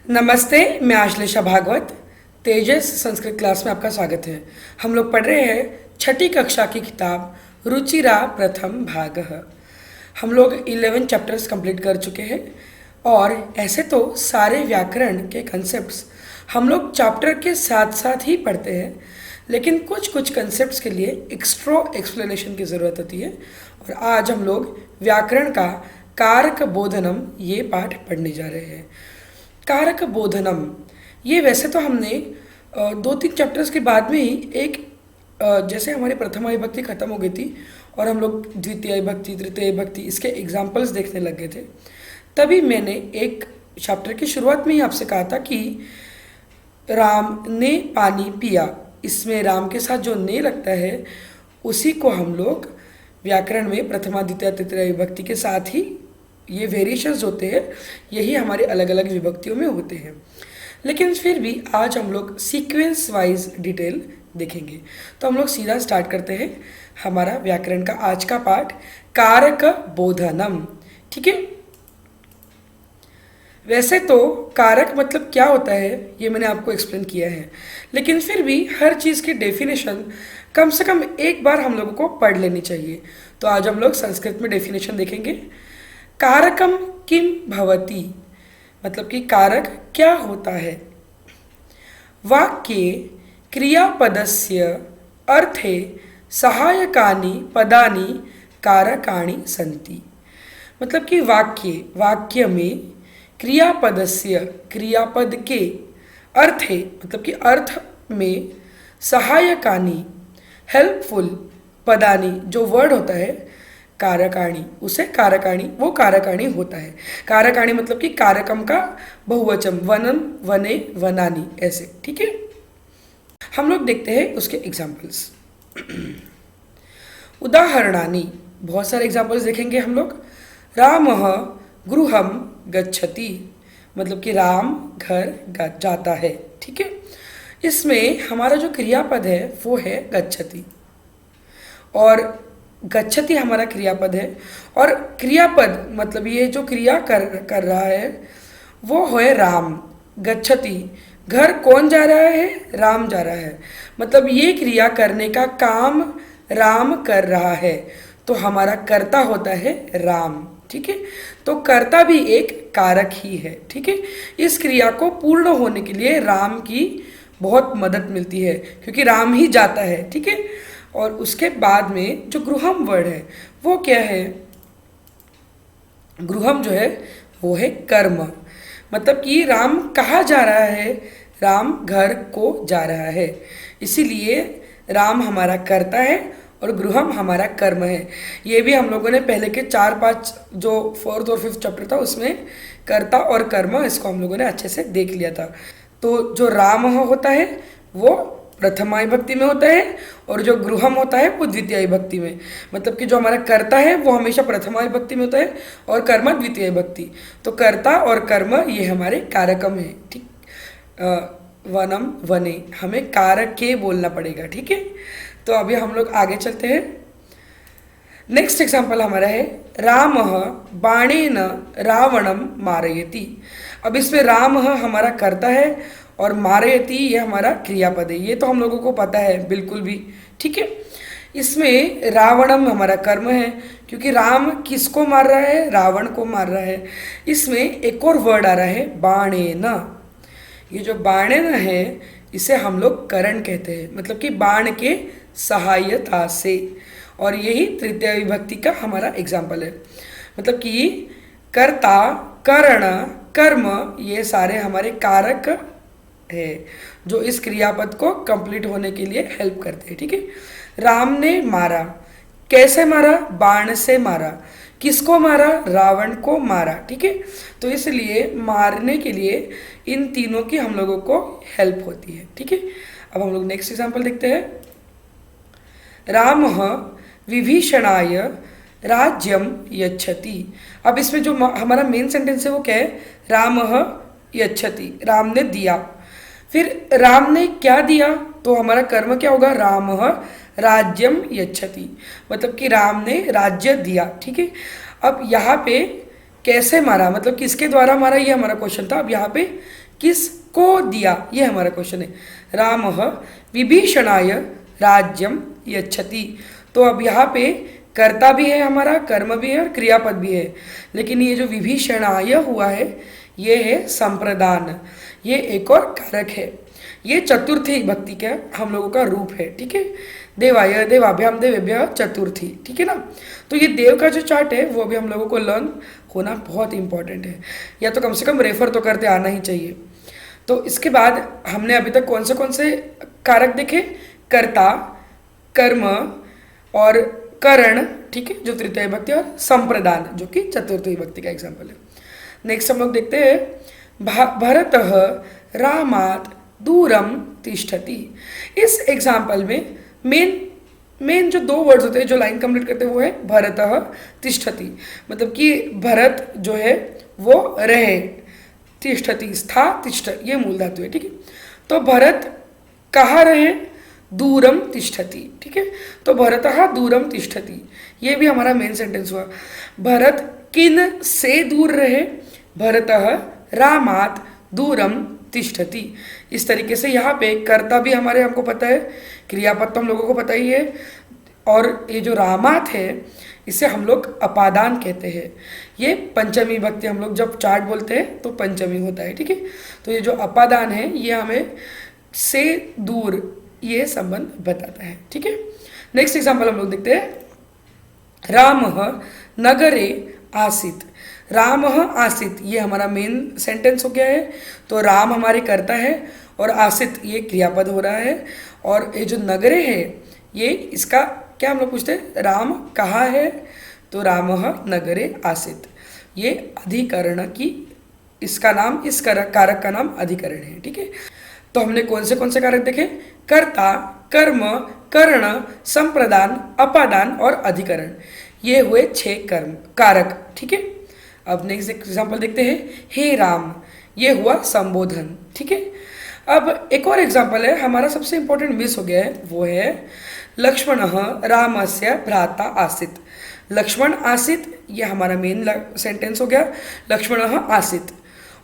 नमस्ते, मैं आश्लेषा भागवत। तेजस संस्कृत क्लास में आपका स्वागत है। हम लोग पढ़ रहे हैं छठी कक्षा की किताब रुचिरा प्रथम भाग। हम लोग 11 चैप्टर्स कंप्लीट कर चुके हैं और ऐसे तो सारे व्याकरण के कंसेप्ट्स हम लोग चैप्टर के साथ साथ ही पढ़ते हैं, लेकिन कुछ कुछ कंसेप्ट्स के लिए एक्स्ट्रा एक्सप्लेनेशन की ज़रूरत होती है। और आज हम लोग व्याकरण का कारक बोधनम ये पाठ पढ़ने जा रहे हैं। कारक बोधनम ये वैसे तो हमने दो तीन चैप्टर्स के बाद में ही एक जैसे हमारी प्रथमा विभक्ति खत्म हो गई थी और हम लोग द्वितीय विभक्ति तृतीय विभक्ति इसके एग्जाम्पल्स देखने लग गए थे, तभी मैंने एक चैप्टर की शुरुआत में ही आपसे कहा था कि राम ने पानी पिया, इसमें राम के साथ जो ने लगता है उसी को हम लोग व्याकरण में प्रथमा द्वितीय तृतीय विभक्ति के साथ ही ये वेरिएशंस होते हैं, यही हमारे अलग अलग विभक्तियों में होते हैं। लेकिन फिर भी आज हम लोग सीक्वेंस वाइज डिटेल देखेंगे। तो हम लोग सीधा स्टार्ट करते हैं हमारा व्याकरण का आज का पाठ कारक बोधनम। ठीक है, वैसे तो कारक मतलब क्या होता है ये मैंने आपको एक्सप्लेन किया है, लेकिन फिर भी हर चीज़ की डेफिनेशन कम से कम एक बार हम लोगों को पढ़ लेनी चाहिए। तो आज हम लोग संस्कृत में डेफिनेशन देखेंगे। कारकम किम भवति मतलब कि कारक क्या होता है। वाक्ये क्रियापदस्य अर्थे सहायकानि पदानि कारकाणि सन्ति मतलब कि वाक्य में क्रियापदस्य क्रियापद के अर्थे मतलब कि अर्थ में सहायकानि हेल्पफुल पदानि जो वर्ड होता है कारकाणी, उसे कारकाणी वो कारकाणी होता है। कारकाणी मतलब कि कारकम का बहुवचन वनम वने वनानी ऐसे। ठीक है, हम लोग देखते हैं उसके एग्जाम्पल्स। उदाहरणानि बहुत सारे एग्जाम्पल्स देखेंगे हम लोग। रामः गृहम गच्छति मतलब कि राम घर जाता है। ठीक है, इसमें हमारा जो क्रियापद है वो है गच्छति और गच्छति हमारा क्रियापद है और क्रियापद मतलब ये जो क्रिया कर रहा है वो है राम। गच्छति घर कौन जा रहा है, राम जा रहा है, मतलब ये क्रिया करने का काम राम कर रहा है, तो हमारा कर्ता होता है राम। ठीक है, तो कर्ता भी एक कारक ही है। ठीक है, इस क्रिया को पूर्ण होने के लिए राम की बहुत मदद मिलती है क्योंकि राम ही जाता है। ठीक है, और उसके बाद में जो गृहम वर्ड है वो क्या है। गृहम जो है वो है कर्म, मतलब कि राम कहाँ जा रहा है, राम घर को जा रहा है, इसीलिए राम हमारा कर्ता है और गृहम हमारा कर्म है। ये भी हम लोगों ने पहले के 4-5 जो 4th और 5th चैप्टर था उसमें कर्ता और कर्म इसको हम लोगों ने अच्छे से देख लिया था। तो जो राम होता है वो प्रथमा विभक्ति में होता है और जो गृहम होता है वो द्वितीय विभक्ति में, मतलब कि जो हमारा कर्ता है वो हमेशा प्रथमा विभक्ति में होता है और कर्म द्वितीय विभक्ति। तो कर्ता और कर्म ये हमारे कारकम है। ठीक, वनम वने हमें कारक के बोलना पड़ेगा। ठीक है, तो अभी हम लोग आगे चलते हैं। नेक्स्ट एग्जाम्पल हमारा है रामः बाणेन रावणम मारयति। अब इसमें राम हमारा कर्ता है और मारयति ये हमारा क्रियापद है, ये तो हम लोगों को पता है बिल्कुल भी। ठीक है, इसमें रावणम हमारा कर्म है क्योंकि राम किसको मार रहा है, रावण को मार रहा है। इसमें एक और वर्ड आ रहा है बाणेन। ये जो बाणेन है इसे हम लोग करण कहते हैं, मतलब कि बाण के सहायता से, और यही तृतीय विभक्ति का हमारा एग्जाम्पल है। मतलब कि कर्ता करण कर्म ये सारे हमारे कारक है जो इस क्रियापद को कंप्लीट होने के लिए हेल्प करते हैं। ठीक है, राम ने मारा, कैसे मारा, बाण से मारा, किसको मारा, रावण को मारा। ठीक है, तो इसलिए मारने के लिए इन तीनों की हम लोगों को हेल्प होती है। ठीक है, अब हम लोग नेक्स्ट एग्जाम्पल देखते हैं। रामः विभीषणाय राज्यम यच्छति। अब इसमें जो हमारा मेन सेंटेंस है वो क्या है, रामः यच्छति, राम ने दिया। फिर राम ने क्या दिया, तो हमारा कर्म क्या होगा, रामः राज्यम यच्छति, मतलब कि राम ने राज्य दिया। ठीक है, अब यहाँ पे कैसे मारा, मतलब किसके द्वारा मारा, ये हमारा क्वेश्चन था। अब यहाँ पे किसको दिया, ये हमारा क्वेश्चन है। रामः विभीषणाय राज्यम यच्छति। तो अब यहाँ पे कर्ता भी है हमारा, कर्म भी है और क्रियापद भी है, लेकिन ये जो विभीषणाय हुआ है ये है संप्रदान, ये एक और कारक है। ये चतुर्थी भक्ति का हम लोगों का रूप है, ठीक है। देवाय देवाभ्याम देवेभ्य चतुर्थी, ठीक है ना। तो ये देव का जो चार्ट है वो भी हम लोगों को लर्न होना बहुत इंपॉर्टेंट है, या तो कम से कम रेफर तो करते आना ही चाहिए। तो इसके बाद हमने अभी तक कौन से कारक देखे, कर्ता, कर्म और करण, ठीक है, जो तृतीय विभक्ति, और संप्रदान जो कि चतुर्थ विभक्ति का एग्जाम्पल है। नेक्स्ट हम लोग देखते हैं भरतः रामात् दूरम तिष्ठति। इस एग्जाम्पल में मेन जो दो वर्ड्स होते हैं जो लाइन कंप्लीट करते हैं वो है भरतः तिष्ठति, मतलब कि भरत जो है वो रहे, तिष्ठति स्था तिष्ठ ये मूल धातु है, ठीक है। तो भरत कहाँ रहे, दूरम तिष्ठति, ठीक है। तो भरतः दूरम तिष्ठति ये भी हमारा मेन सेंटेंस हुआ। भरत किन से दूर रहे, भरतः रामात् दूरम तिष्ठति। इस तरीके से यहाँ पे कर्ता भी हमारे हमको पता है, क्रियापद तो हम लोगों को पता ही है, और ये जो रामात है इसे हम लोग अपादान कहते हैं। ये पंचमी विभक्ति हम लोग जब चार्ट बोलते हैं तो पंचमी होता है, ठीक है। तो ये जो अपादान है ये हमें से दूर ये संबंध बताता है, ठीक है। नेक्स्ट एग्जाम्पल हम लोग देखते हैं। रामः नगरे आसीत। रामः आसीत ये हमारा मेन सेंटेंस हो गया है। तो राम हमारे कर्ता है और आसीत ये क्रियापद हो रहा है, और ये जो नगरे है ये इसका क्या हम लोग पूछते हैं, राम कहाँ है, तो रामः नगरे आसीत ये अधिकरण की, इसका नाम, इस कारक का नाम अधिकरण है, ठीक है। तो हमने कौन से कारक देखे, कर्ता, कर्म, कर्ण, संप्रदान, अपादान और अधिकरण, ये हुए 6 कर्म कारक, ठीक है। अब नेक्स्ट एग्जाम्पल देखते हैं। हे राम ये हुआ संबोधन, ठीक है। अब एक और एग्जाम्पल है, हमारा सबसे इंपॉर्टेंट मिस हो गया है, वो है लक्ष्मणः रामस्य भ्राता आसीत। लक्ष्मण आसीत ये हमारा मेन सेंटेंस हो गया, लक्ष्मणः आसीत,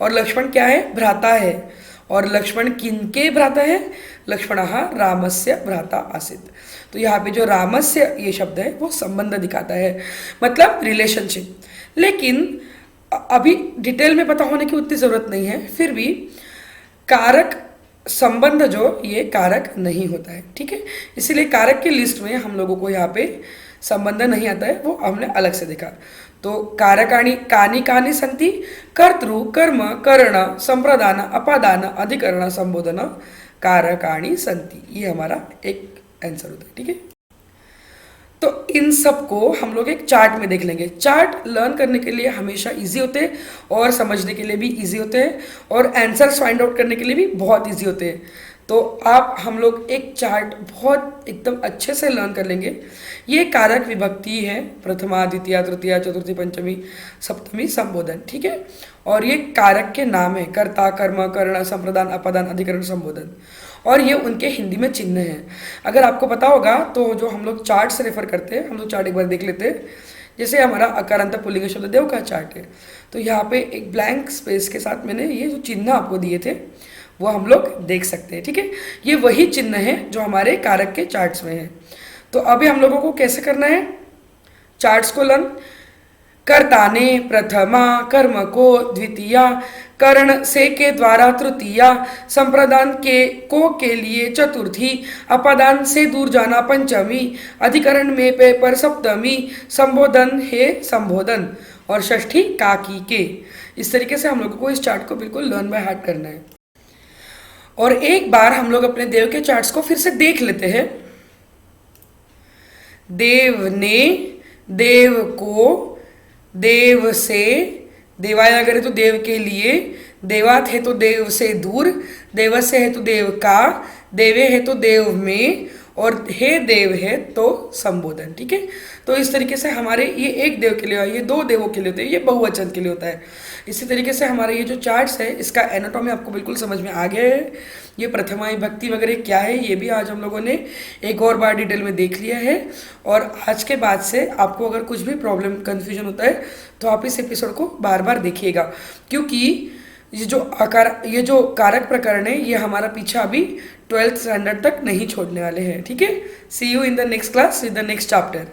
और लक्ष्मण क्या है, भ्राता है, और लक्ष्मण किनके भ्राता है, लक्ष्मणः रामस्य भ्राता आसीत। तो यहाँ पे जो रामस्य ये शब्द है वो संबंध दिखाता है, मतलब रिलेशनशिप। लेकिन अभी डिटेल में पता होने की उतनी ज़रूरत नहीं है, फिर भी कारक संबंध जो ये कारक नहीं होता है, ठीक है। इसीलिए कारक की लिस्ट में हम लोगों को यहाँ पे संबंध नहीं आता है, वो हमने अलग से देखा। तो कारकाणि कानि कानि सन्ति, कर्तृ, कर्म, कर्ण, संप्रदान, अपादान, अधिकरण, संबोधन, कारकाणि सन्ति, ये हमारा एक आंसर होता है, ठीक है। तो इन सब को हम लोग एक चार्ट में देख लेंगे। चार्ट लर्न करने के लिए हमेशा इजी होते हैं और समझने के लिए भी इजी होते हैं, और आंसर्स फाइंड आउट करने के लिए भी बहुत इजी होते हैं। तो आप हम लोग एक चार्ट बहुत एकदम अच्छे से लर्न कर लेंगे। ये कारक विभक्ति है, प्रथमा, द्वितीया, तृतीया, चतुर्थी, पंचमी, सप्तमी, संबोधन, ठीक है। और ये कारक के नाम है, कर्ता, कर्म, कर्ण, संप्रदान, अपादान, अधिकरण, संबोधन, और ये उनके हिंदी में चिन्ह हैं। अगर आपको पता होगा तो जो हम लोग चार्ट से रेफर करते हैं, हम लोग चार्ट एक बार देख लेते हैं। जैसे हमारा अकारांत पुल्लिंग शब्द देव का चार्ट है, तो यहाँ पे एक ब्लैंक स्पेस के साथ मैंने ये जो चिन्ह आपको दिए थे वो हम लोग देख सकते हैं, ठीक है। ये वही चिन्ह है जो हमारे कारक के चार्ट्स में है। तो अभी हम लोगों को कैसे करना है चार्ट्स को लर्न, कर्ता ने प्रथमा, कर्म को द्वितीया, कर्ण से के द्वारा तृतीया, संप्रदान के को के लिए चतुर्थी, अपादान से दूर जाना पंचमी, अधिकरण में पे पर सप्तमी, संबोधन है संबोधन, और षष्ठी काकी के। इस तरीके से हम लोगों को इस चार्ट को बिल्कुल लर्न बाय हार्ट करना है। और एक बार हम लोग अपने देव के चार्ट्स को फिर से देख लेते हैं। देव ने, देव को, देव से, देवाय अगर है तो देव के लिए, देवात है तो देव से दूर, देवस्य है तो देव का, देवे है तो देव में, और हे देव है तो संबोधन, ठीक है। तो इस तरीके से हमारे ये एक देव के लिए, ये 2 देवों के लिए होते हैं, ये बहुवचन के लिए होता है। इसी तरीके से हमारे ये जो चार्ट्स है इसका एनाटॉमी आपको बिल्कुल समझ में आ गया है। ये प्रथमा विभक्ति वगैरह क्या है ये भी आज हम लोगों ने एक और बार डिटेल में देख लिया है। और आज के बाद से आपको अगर कुछ भी प्रॉब्लम कन्फ्यूजन होता है तो आप इस एपिसोड को बार बार देखिएगा, क्योंकि ये जो कारक प्रकरण है ये हमारा पीछा अभी 12th स्टैंडर्ड तक नहीं छोड़ने वाले हैं, ठीक है। See you in the next class with the next chapter.